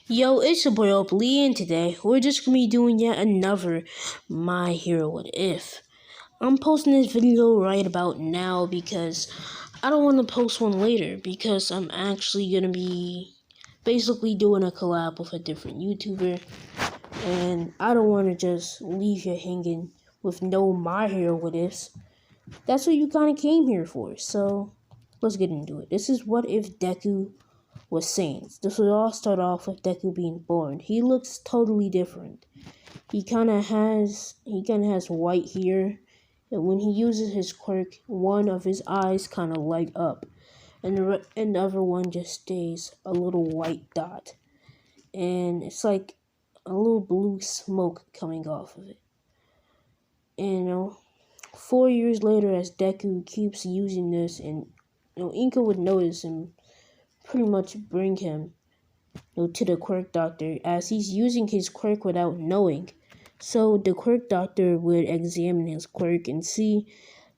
Yo, it's your boy Up Lee, and today we're just gonna be doing yet another My Hero What If. I'm posting this video right about now because I don't want to post one later because I'm actually gonna be basically doing a collab with a different YouTuber, and I don't want to just leave you hanging with no My Hero What Ifs. That's what you kind of came here for, so let's get into it. This is What If Deku was Saints. This would all start off with Deku being born. He looks totally different. He kind of has white hair, and when he uses his quirk, one of his eyes kind of light up, and the other one just stays a little white dot, and it's like a little blue smoke coming off of it. And 4 years later, as Deku keeps using this, and Inka would notice and pretty much bring him to the quirk doctor as he's using his quirk without knowing. So the quirk doctor would examine his quirk and see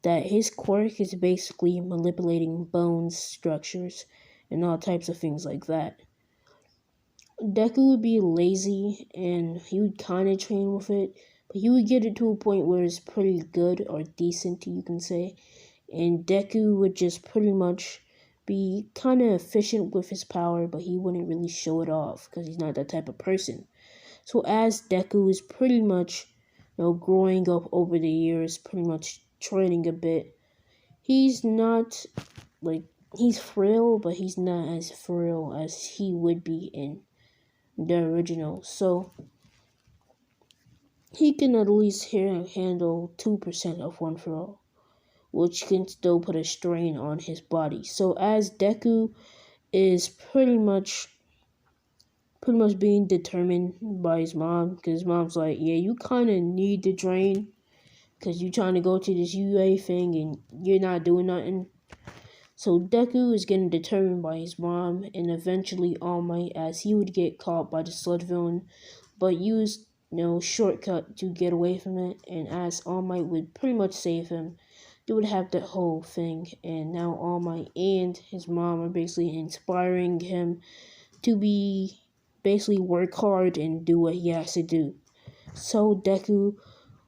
that his quirk is basically manipulating bones, structures, and all types of things like that. Deku would be lazy and he would kind of train with it, but he would get it to a point where it's pretty good or decent, you can say. And Deku would just pretty much be kind of efficient with his power, but he wouldn't really show it off because he's not that type of person. So as Deku is pretty much, growing up over the years, pretty much training a bit, he's not he's frail, but he's not as frail as he would be in the original. So he can at least handle 2% of one for all, which can still put a strain on his body. So as Deku is pretty much being determined by his mom, because his mom's like, yeah, you kind of need to train because you're trying to go to this UA thing and you're not doing nothing. So Deku is getting determined by his mom, and eventually All Might, as he would get caught by the sludge villain, but used shortcut to get away from it, and as All Might would pretty much save him, they would have that whole thing, and now All Might and his mom are basically inspiring him to be basically work hard and do what he has to do. So Deku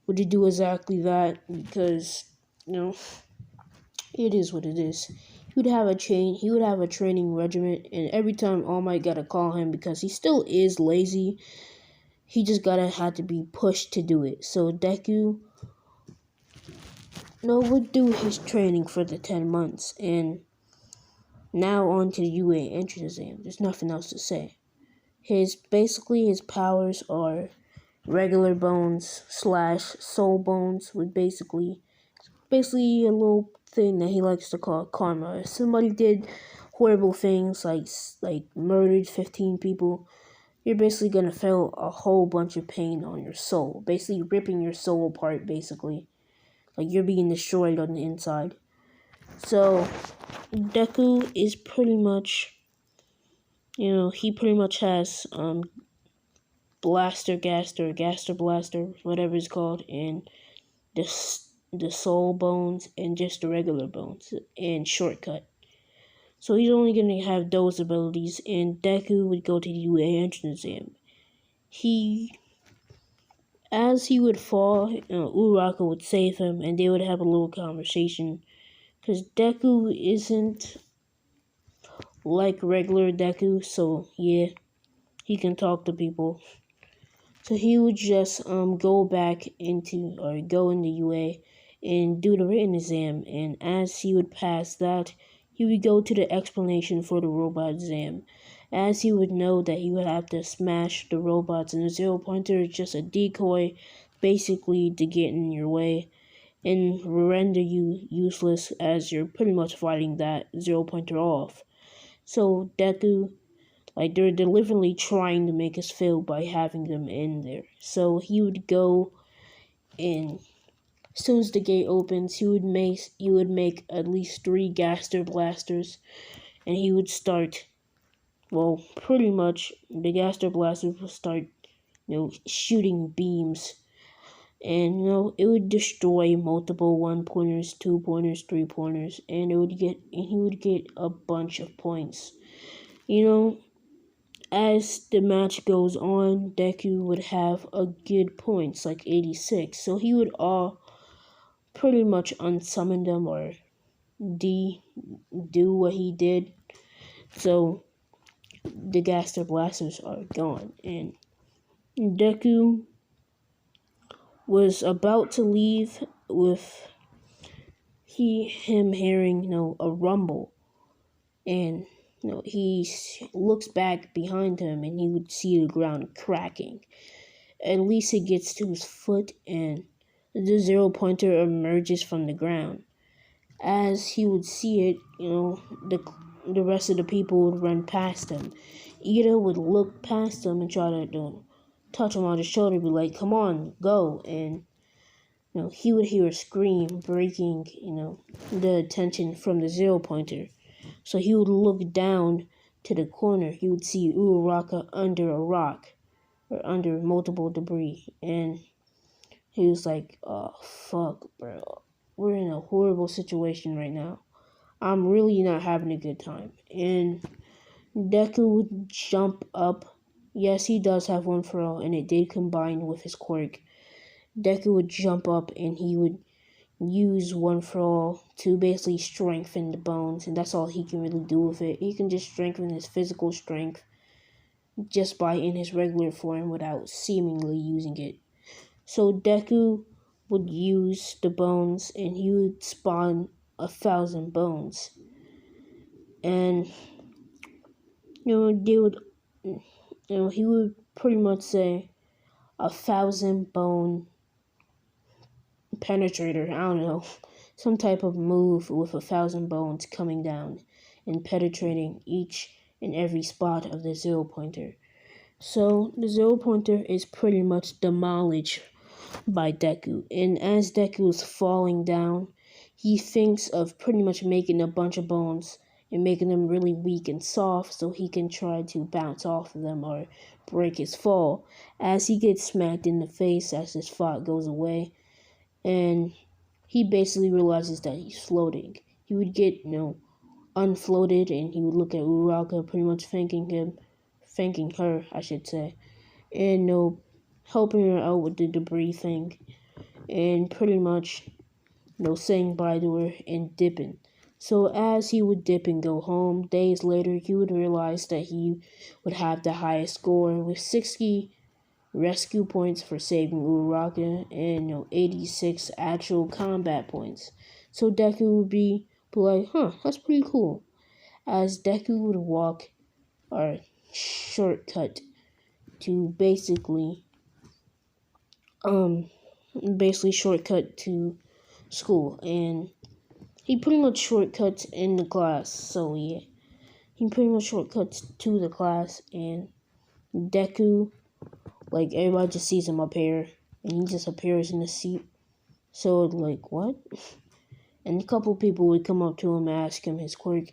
would do exactly that because it is what it is. He would have a training regiment, and every time All Might gotta call him because he still is lazy. He just had to be pushed to do it. So Deku would do his training for the 10 months, and now on to the UA entrance exam. There's nothing else to say. His powers are regular bones / soul bones, with basically a little thing that he likes to call karma. If somebody did horrible things like murdered 15 people, you're basically gonna feel a whole bunch of pain on your soul, basically ripping your soul apart, basically. Like you're being destroyed on the inside. So Deku is pretty much, he pretty much has Blaster, Gaster Blaster, whatever it's called, and the soul bones and just the regular bones and shortcut. So he's only gonna have those abilities, and Deku would go to the UA entrance exam. As he would fall, Uraka would save him, and they would have a little conversation. Because Deku isn't like regular Deku, so yeah, he can talk to people. So he would just go in the UA and do the written exam, and as he would pass that, he would go to the explanation for the robot exam. As he would know that he would have to smash the robots, and the zero pointer is just a decoy, basically to get in your way and render you useless as you're pretty much fighting that zero pointer off. So Deku, they're deliberately trying to make us fail by having them in there. So he would go in. As soon as the gate opens, he would make at least 3 Gaster Blasters, and he would start. Well, pretty much the Gaster Blasters will start, shooting beams, and it would destroy multiple 1-pointers, 2-pointers, 3-pointers, and he would get a bunch of points. as the match goes on, Deku would have a good points, like 86. So he would all pretty much unsummon them or do what he did. So the Gaster Blasters are gone. And Deku was about to leave with him hearing, a rumble. And he looks back behind him and he would see the ground cracking. At least it gets to his foot and the zero pointer emerges from the ground. As he would see it, the rest of the people would run past him. Ida would look past him and try to touch him on the shoulder, be like, "Come on, go!" And he would hear a scream, breaking the attention from the zero pointer. So he would look down to the corner. He would see Uraraka under a rock or under multiple debris, and he was like, "Oh fuck, bro, we're in a horrible situation right now. I'm really not having a good time." And Deku would jump up. Yes, he does have one for all, and it did combine with his quirk. Deku would jump up and he would use one for all to basically strengthen the bones, and that's all he can really do with it. He can just strengthen his physical strength just by in his regular form without seemingly using it. So Deku would use the bones and he would spawn 1,000 bones. And they would he would pretty much say 1,000 bone penetrator, I don't know, some type of move with 1,000 bones coming down and penetrating each and every spot of the zero pointer. So the zero pointer is pretty much demolished by Deku, and as Deku is falling down, he thinks of pretty much making a bunch of bones and making them really weak and soft so he can try to bounce off of them or break his fall. As he gets smacked in the face as his thought goes away, and he basically realizes that he's floating. He would get, unfloated, and he would look at Uraraka, pretty much thanking her, I should say, and helping her out with the debris thing, and pretty much, saying bye to her and dipping. So as he would dip and go home, days later, he would realize that he would have the highest score with 60 rescue points for saving Uraraka and 86 actual combat points. So Deku would be like, that's pretty cool. As Deku would walk or shortcut to basically shortcut to school, and he pretty much shortcuts in the class. So yeah, he pretty much shortcuts to the class, and Deku, like, everybody just sees him up here, and he just appears in the seat. So, like, what? And a couple people would come up to him and ask him his quirk.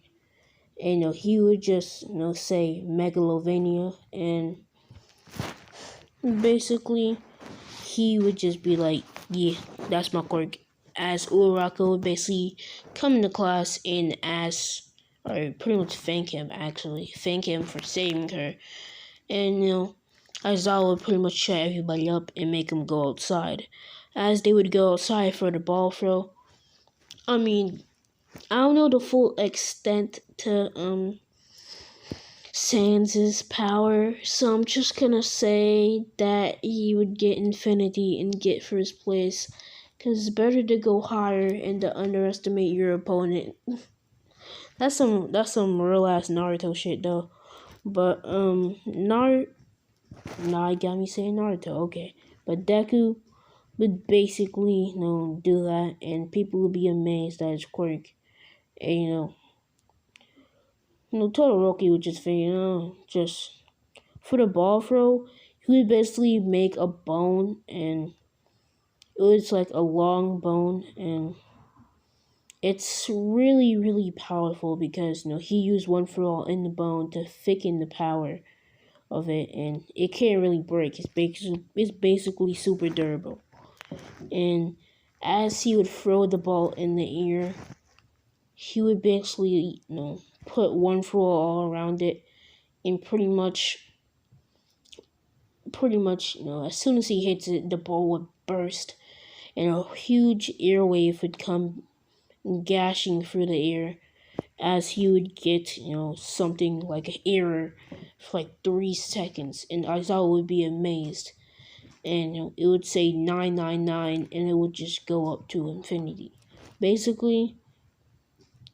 And, he would just, say Megalovania. And basically, he would just be like, yeah, that's my quirk. As Uraraka would basically come into class and ask, or pretty much thank him, actually. Thank him for saving her. And, Aizawa would pretty much shut everybody up and make them go outside. As they would go outside for the ball throw, I mean, I don't know the full extent to Sans' power, so I'm just gonna say that he would get Infinity and get first place, cause it's better to go higher and to underestimate your opponent. That's some real ass Naruto shit though. But Nah, it got me saying Naruto, okay. But Deku would basically, do that, and people would be amazed at his quirk. And, Todoroki would just figure, just for the ball throw, he would basically make a bone, and it was like a long bone, and it's really, really powerful because, he used one for all in the bone to thicken the power of it, and it can't really break. It's basically super durable. And as he would throw the ball in the air, he would basically, put one for all around it and pretty much pretty much, as soon as he hits it, the ball would burst, and a huge airwave would come gashing through the air as he would get, something like an error for like 3 seconds, and Aizawa would be amazed. And it would say 999, and it would just go up to infinity. Basically,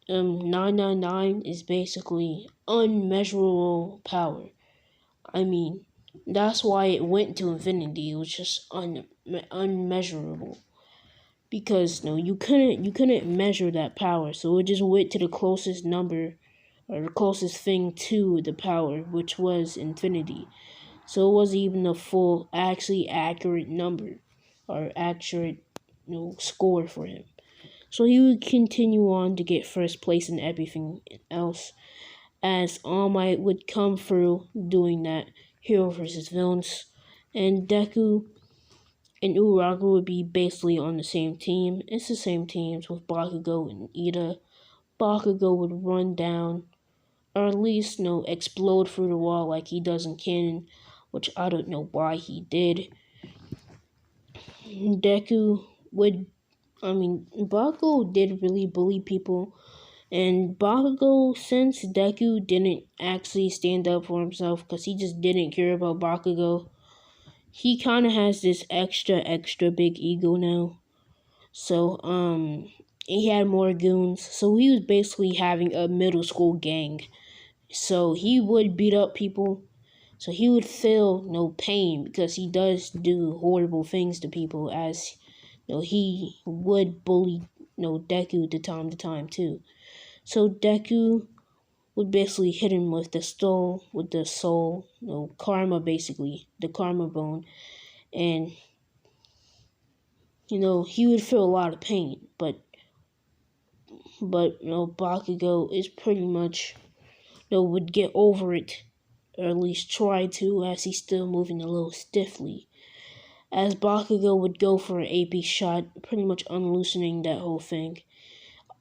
999 is basically unmeasurable power. I mean, that's why it went to infinity. It was just unmeasurable because you couldn't measure that power, so it just went to the closest number or the closest thing to the power, which was infinity. So it wasn't even a full, actually accurate number or accurate, score for him. So he would continue on to get first place in everything else, as All Might would come through doing that hero versus villains, and Deku and Uraga would be basically on the same team. It's the same teams with Bakugo and Ida. Bakugo would run down, or at least, explode through the wall like he does in canon, which I don't know why he did. Deku would, Bakugo did really bully people, and Bakugo, since Deku didn't actually stand up for himself because he just didn't care about Bakugo, he kind of has this extra big ego now. So, he had more goons. So he was basically having a middle school gang. So he would beat up people. So he would feel no pain because he does do horrible things to people, as he would bully Deku to time too. So Deku would basically hit him with the soul, karma, basically, the karma bone, and he would feel a lot of pain, but Bakugo is pretty much, would get over it, or at least try to, as he's still moving a little stiffly. As Bakugo would go for an AP shot, pretty much unloosening that whole thing,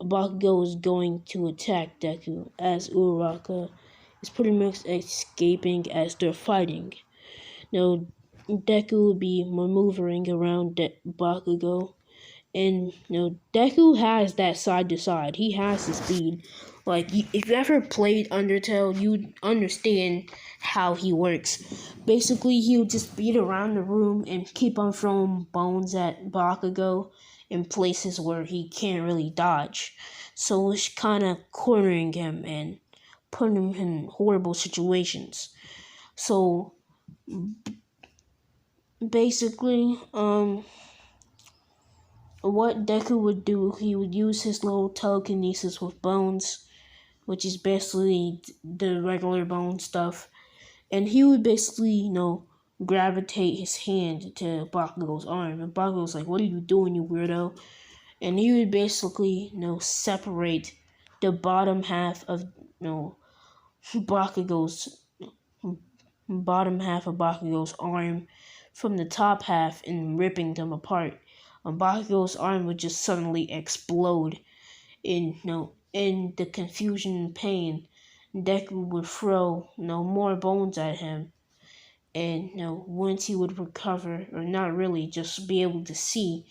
Bakugo is going to attack Deku, as Uraraka is pretty much escaping as they're fighting. Deku would be maneuvering around Bakugo, and Deku has that side to side. He has the speed. Like, if you ever played Undertale, you understand how he works. Basically, he would just beat around the room and keep on throwing bones at Bakugo in places where he can't really dodge. So it's kind of cornering him and putting him in horrible situations. So basically, what Deku would do, he would use his little telekinesis with bones, which is basically the regular bone stuff, and he would basically, gravitate his hand to Bakugo's arm, and Bakugo's like, "What are you doing, you weirdo?" And he would basically, separate the bottom half of, Bakugo's Bakugo's arm from the top half and ripping them apart. Bakugo's arm would just suddenly explode in the confusion and pain. Deku would throw more bones at him, and once he would recover, or not really, just be able to see,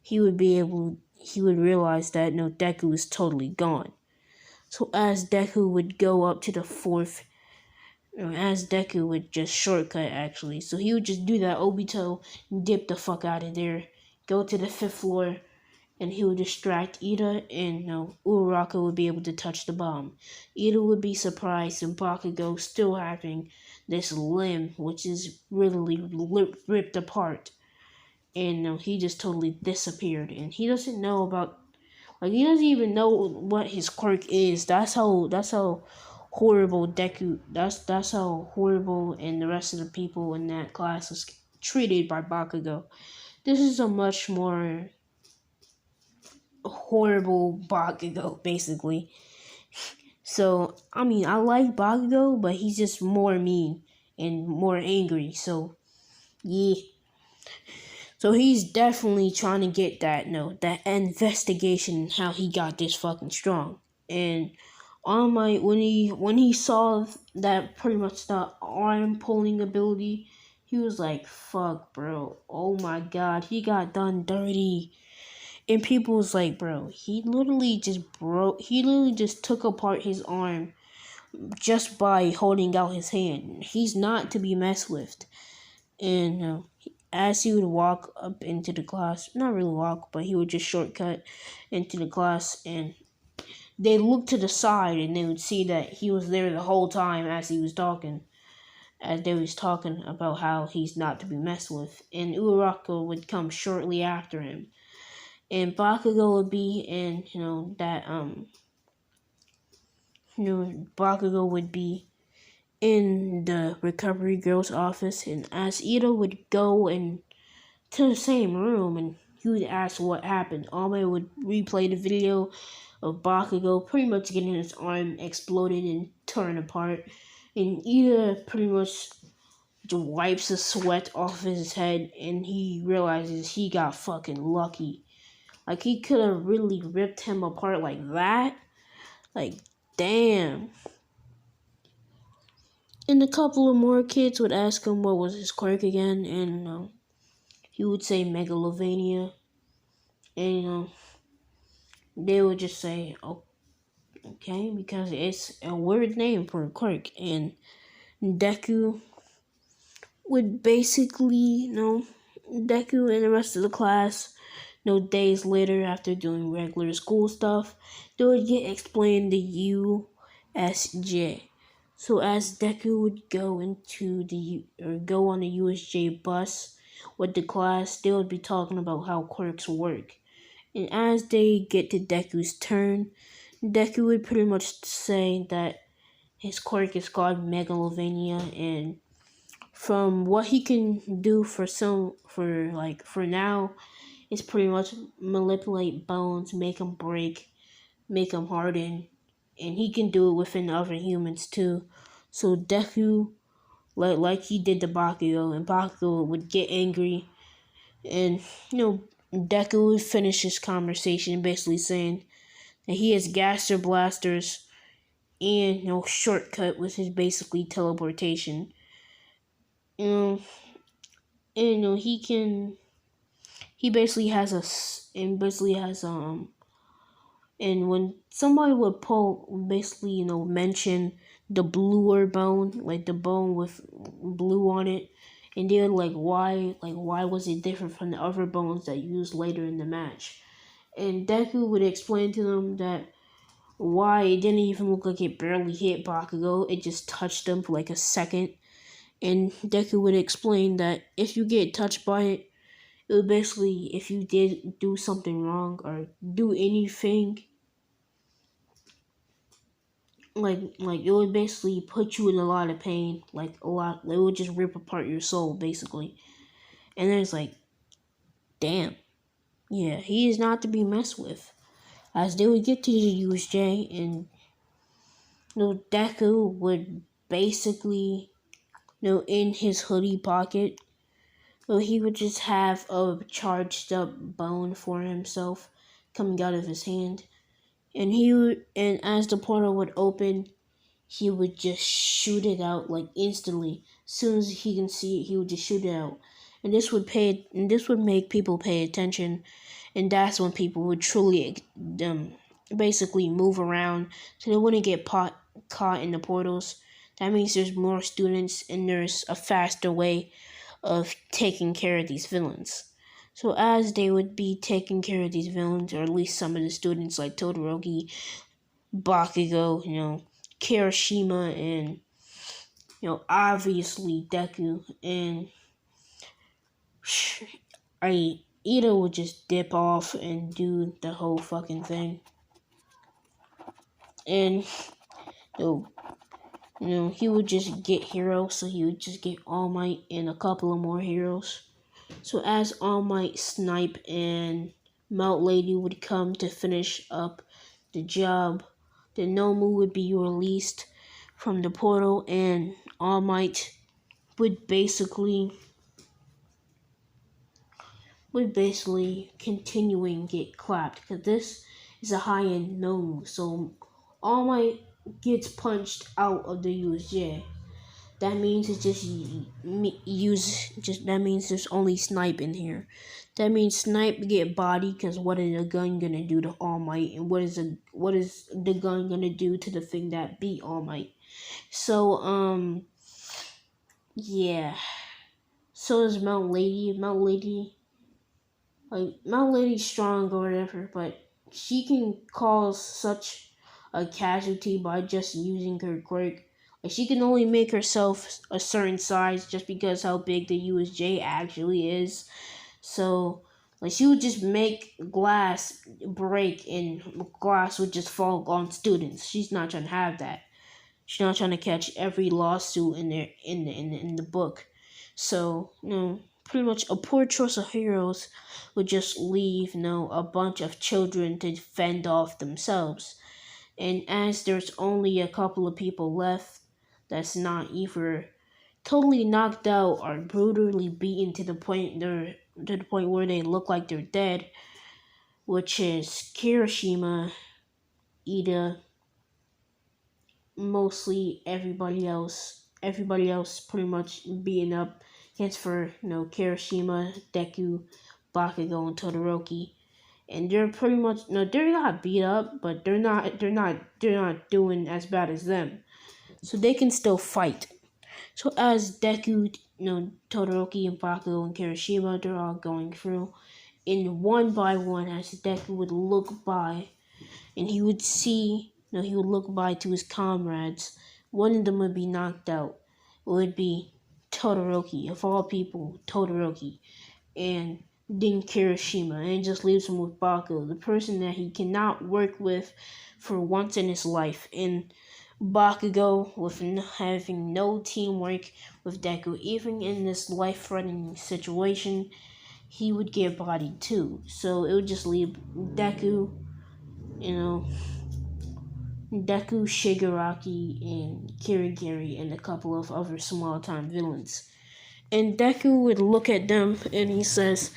he would realize that Deku is totally gone. So as Deku would go up to the fourth, as Deku would just shortcut, actually. So he would just do that Obito, dip the fuck out of there, go to the 5th floor, and he would distract Ida, and Uraraka would be able to touch the bomb. Ida would be surprised, and Bakugo still having this limb, which is really ripped apart. And he just totally disappeared, and he doesn't know about, he doesn't even know what his quirk is. That's how horrible Deku, that's how horrible and the rest of the people in that class was treated by Bakugo. This is a much more horrible Bakugo, basically. So, I like Bakugo, but he's just more mean and more angry, so, yeah. So he's definitely trying to get that, that investigation how he got this fucking strong. And when he saw that pretty much the arm pulling ability, He was like, fuck, bro. Oh my god, he got done dirty. And people was like, bro, he literally just took apart his arm just by holding out his hand. He's not to be messed with. And as he would walk up into the class, not really walk, but he would just shortcut into the class, and they look to the side and they would see that he was there the whole time as he was talking, as they was talking about how he's not to be messed with. And Uraraka would come shortly after him, and Bakugo would be in, Bakugo would be in the recovery girl's office, and as Ito would go and to the same room, and he would ask what happened, Ame would replay the video of Bakugo pretty much getting his arm exploded and torn apart, and Ida pretty much just wipes the sweat off his head, and he realizes he got fucking lucky. Like, he could have really ripped him apart like that. Like, damn. And a couple of more kids would ask him what was his quirk again, and he would say megalovania. And they would just say, oh, okay, because it's a weird name for a quirk. And Deku would basically, Deku and the rest of the class, days later after doing regular school stuff, they would get explained the USJ. So as Deku would go on the USJ bus with the class, they would be talking about how quirks work. And as they get to Deku's turn, Deku would pretty much say that his quirk is called Megalovania, and from what he can do for now, is pretty much manipulate bones, make them break, make them harden, and he can do it within other humans too. So Deku, like he did to Bakugo, and Bakugo would get angry, and Deku would finish his conversation basically saying that he has gaster blasters and shortcut with his basically teleportation. And he basically has and when somebody would basically mention the bluer bone, like the bone with blue on it, and they're like, why was it different from the other bones that you used later in the match? And Deku would explain to them that why it didn't even look like it barely hit Bakugo, it just touched him for like a second. And Deku would explain that if you get touched by it, it would basically, if you did do something wrong or do anything, like it would basically put you in a lot of pain, like a lot. It would just rip apart your soul, basically. And then it's like, damn, yeah, he is not to be messed with. As they would get to the USJ, and Deku would basically, in his hoodie pocket, he would just have a charged up bone for himself coming out of his hand. And and as the portal would open, he would just shoot it out like instantly. As soon as he can see it, he would just shoot it out. And this would make people pay attention, and that's when people would truly basically move around so they wouldn't get caught in the portals. That means there's more students and there's a faster way of taking care of these villains. So as they would be taking care of these villains, or at least some of the students like Todoroki, Bakugo, Kirishima, and obviously Deku, and Ito would just dip off and do the whole fucking thing. And he would just get heroes, so he would just get All Might and a couple of more heroes. So as All Might, Snipe, and Melt Lady would come to finish up the job, the Nomu would be released from the portal, and All Might would basically continuing get clapped, because this is a high-end Nomu. So All Might gets punched out of the USJ. that means it's just that means there's only Snipe in here. That means Snipe get body because what is a gun gonna do to All Might, and what is the gun gonna do to the thing that beat All Might? So yeah. So is Mount Lady. Mount Lady's strong or whatever, but she can cause such a casualty by just using her quirk. Like she can only make herself a certain size just because how big the USJ actually is. So like she would just make glass break and glass would just fall on students. She's not trying to have that. She's not trying to catch every lawsuit in the book. So, pretty much a poor choice of heroes would just leave, a bunch of children to fend off themselves. And as there's only a couple of people left that's not either totally knocked out or brutally beaten to the point where they look like they're dead, which is Kirishima, Ida, mostly everybody else pretty much beating up against for Kirishima, Deku, Bakugo, and Todoroki. And they're pretty much they're not beat up, but they're not doing as bad as them. So they can still fight. So as Deku, Todoroki and Bakugo and Kirishima, they're all going through. And one by one, as Deku would look by and he would see, he would look by to his comrades. One of them would be knocked out. It would be Todoroki, of all people, Todoroki, and then Kirishima, and just leaves him with Bakugo, the person that he cannot work with for once in his life. And Bakugo, with having no teamwork with Deku, even in this life-threatening situation, he would get bodied too. So it would just leave Deku, you know, Deku, Shigaraki, and Kirigiri, and a couple of other small-time villains. And Deku would look at them and he says,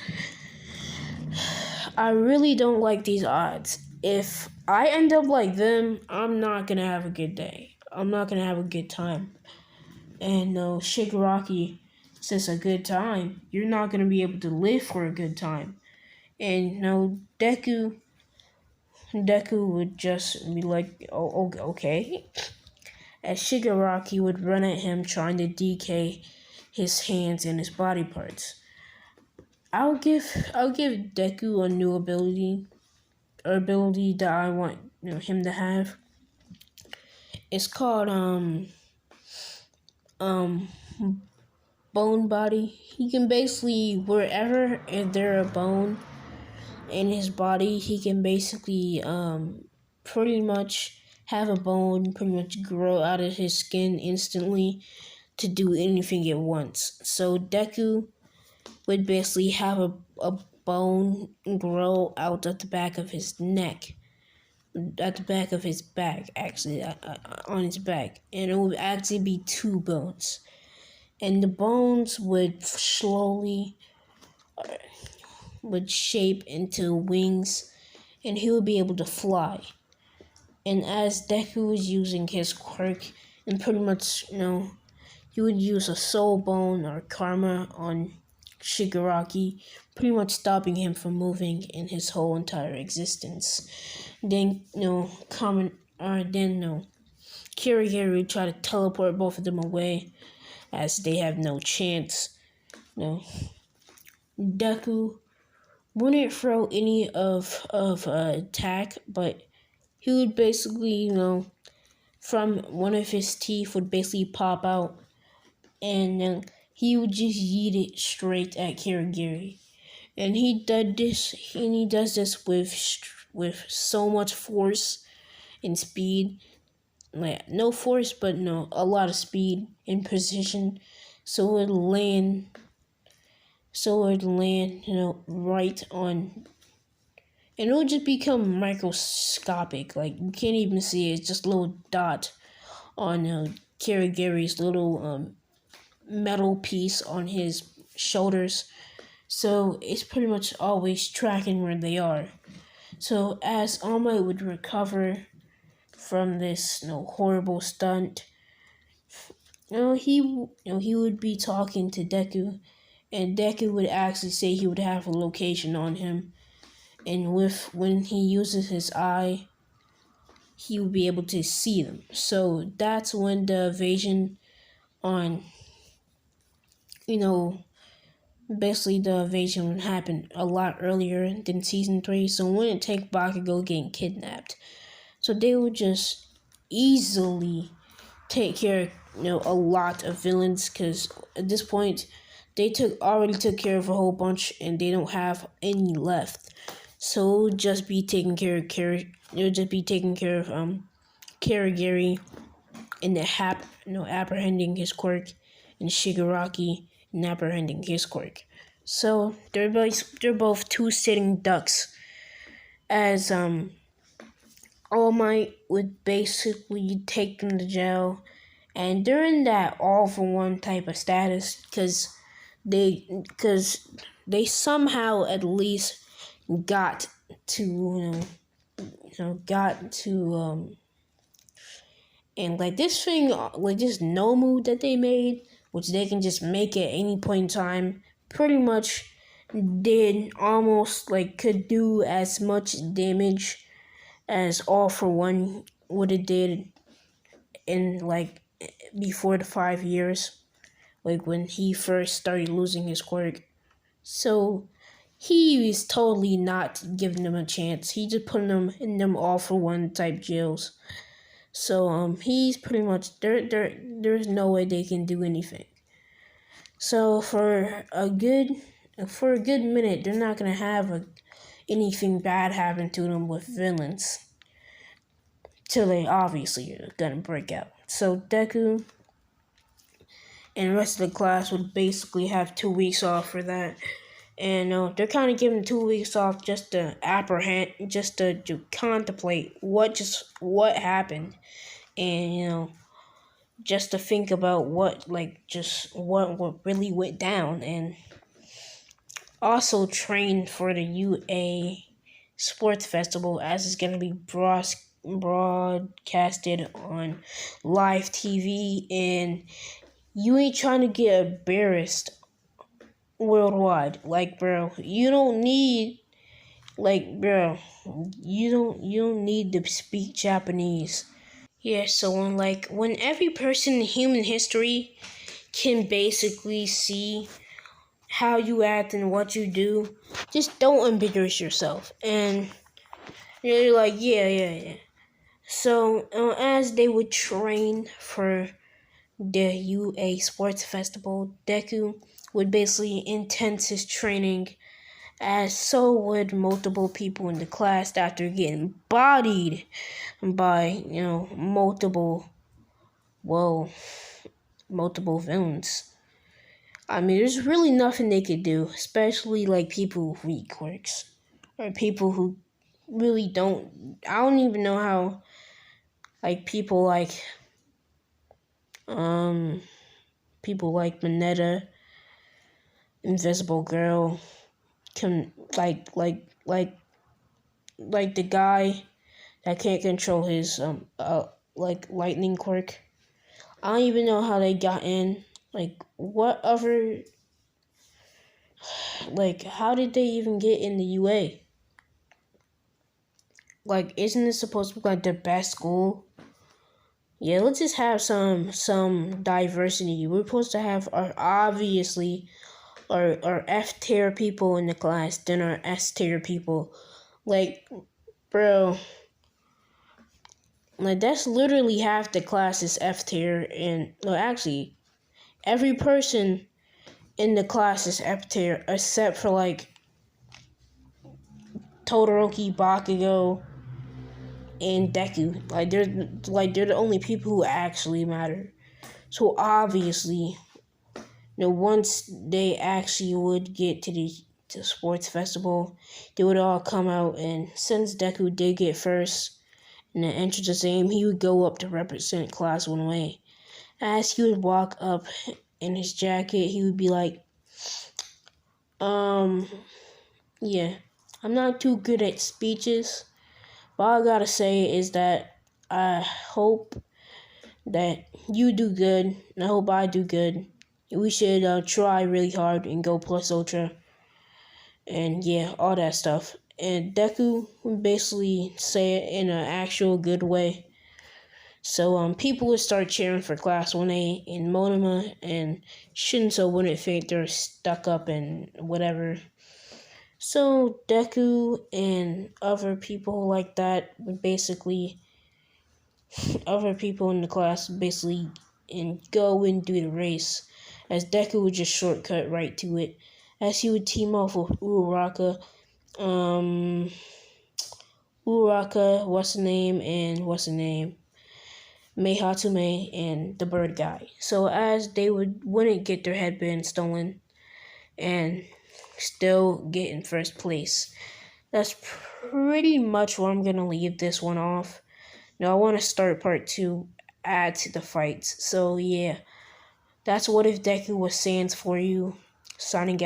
I really don't like these odds. If I end up like them, I'm not gonna have a good day. I'm not gonna have a good time. And no, Shigaraki says a good time. You're not gonna be able to live for a good time. And no, Deku would just be like, oh, okay. As Shigaraki would run at him trying to decay his hands and his body parts. I'll give Deku a new ability that I want him to have. It's called bone body. He can basically, wherever there a bone in his body, he can basically pretty much have a bone pretty much grow out of his skin instantly to do anything it wants. So Deku would basically have a bone grow out at the back of his neck, at the back of his back, actually, on his back. And it would actually be two bones. And the bones would slowly would shape into wings, and he would be able to fly. And as Deku was using his quirk, and pretty much, he would use a soul bone or karma on Shigaraki, pretty much stopping him from moving in his whole entire existence. Then, Kirigiri would try to teleport both of them away, as they have no chance. Deku wouldn't throw any of attack, but he would basically, from one of his teeth would basically pop out, and he would just yeet it straight at Kirigiri. And he does this with so much force and speed, like no force, but a lot of speed and precision. So it would land, right on, and it would just become microscopic. Like you can't even see it. It's just a little dot on Kirigiri's little metal piece on his shoulders. So it's pretty much always tracking where they are. So as All Might would recover from this horrible stunt, he would be talking to Deku, and Deku would actually say he would have a location on him, and with when he uses his eye, he would be able to see them. So that's when the invasion on, you know, basically the invasion happened a lot earlier than season 3, so it wouldn't take Bakugo getting kidnapped. So they would just easily take care of, a lot of villains, because at this point they already took care of a whole bunch and they don't have any left. So it would just be taking care of Karagiri and apprehending his quirk, and Shigaraki and apprehending his quirk. So they're both two sitting ducks, as All Might would basically take them to jail, and they're in that all for one type of status because they somehow at least got to got to and like this thing, like this no move that they made, which they can just make at any point in time, pretty much did almost like could do as much damage as All for One would have did in like before the 5 years, like when he first started losing his quirk. So he is totally not giving them a chance. He just putting them in them All for One type jails. So he's pretty much there's no way they can do anything. So for a good minute, they're not gonna have anything bad happen to them with villains till they obviously are gonna break out. So Deku and the rest of the class would basically have 2 weeks off for that. And they're kind of giving 2 weeks off just to to contemplate what happened, and just to think about what really went down, and also train for the UA Sports Festival, as it's gonna be broadcasted on live TV, and you ain't trying to get embarrassed worldwide. Like, bro, you don't need you don't need to speak Japanese. Yeah, so when every person in human history can basically see how you act and what you do, just don't embarrass yourself. And you're like, yeah. So as they would train for the UA Sports Festival, Deku would basically intense his training, as so would multiple people in the class after getting bodied by, multiple villains. I mean, there's really nothing they could do, especially like people with weak quirks, or people who really don't. I don't even know how, like um people like Mineta, Invisible Girl, can like the guy that can't control his lightning quirk. I don't even know how they got in. Like, what other, how did they even get in the UA? Like, isn't this supposed to be like the best school? Yeah, let's just have some diversity. We're supposed to have our F tier people in the class, then our S tier people. Like, bro, like that's literally half the class is F tier, and no, actually, every person in the class is F tier except for like Todoroki, Bakugo, and Deku. They're the only people who actually matter. So obviously, once they actually would get to the sports festival, they would all come out, and since Deku did get first in the entrance exam, he would go up to represent class 1A. As he would walk up in his jacket, he would be like, yeah, I'm not too good at speeches, but all I gotta say is that I hope that you do good. And I hope I do good. We should try really hard and go plus ultra. And yeah, all that stuff. And Deku would basically say it in an actual good way. So people would start cheering for Class 1A in Monoma, and Shinso wouldn't think they're stuck up and whatever. So Deku and other people like that would basically, other people in the class basically, and go and do the race, as Deku would just shortcut right to it, as he would team off with um, what's the name, Meihatume, and the bird guy. So as they wouldn't get their headband stolen and still get in first place. That's pretty much where I'm gonna leave this one off. Now I want to start part 2, add to the fights. So yeah, that's what if Deku was Sans for you. Signing out.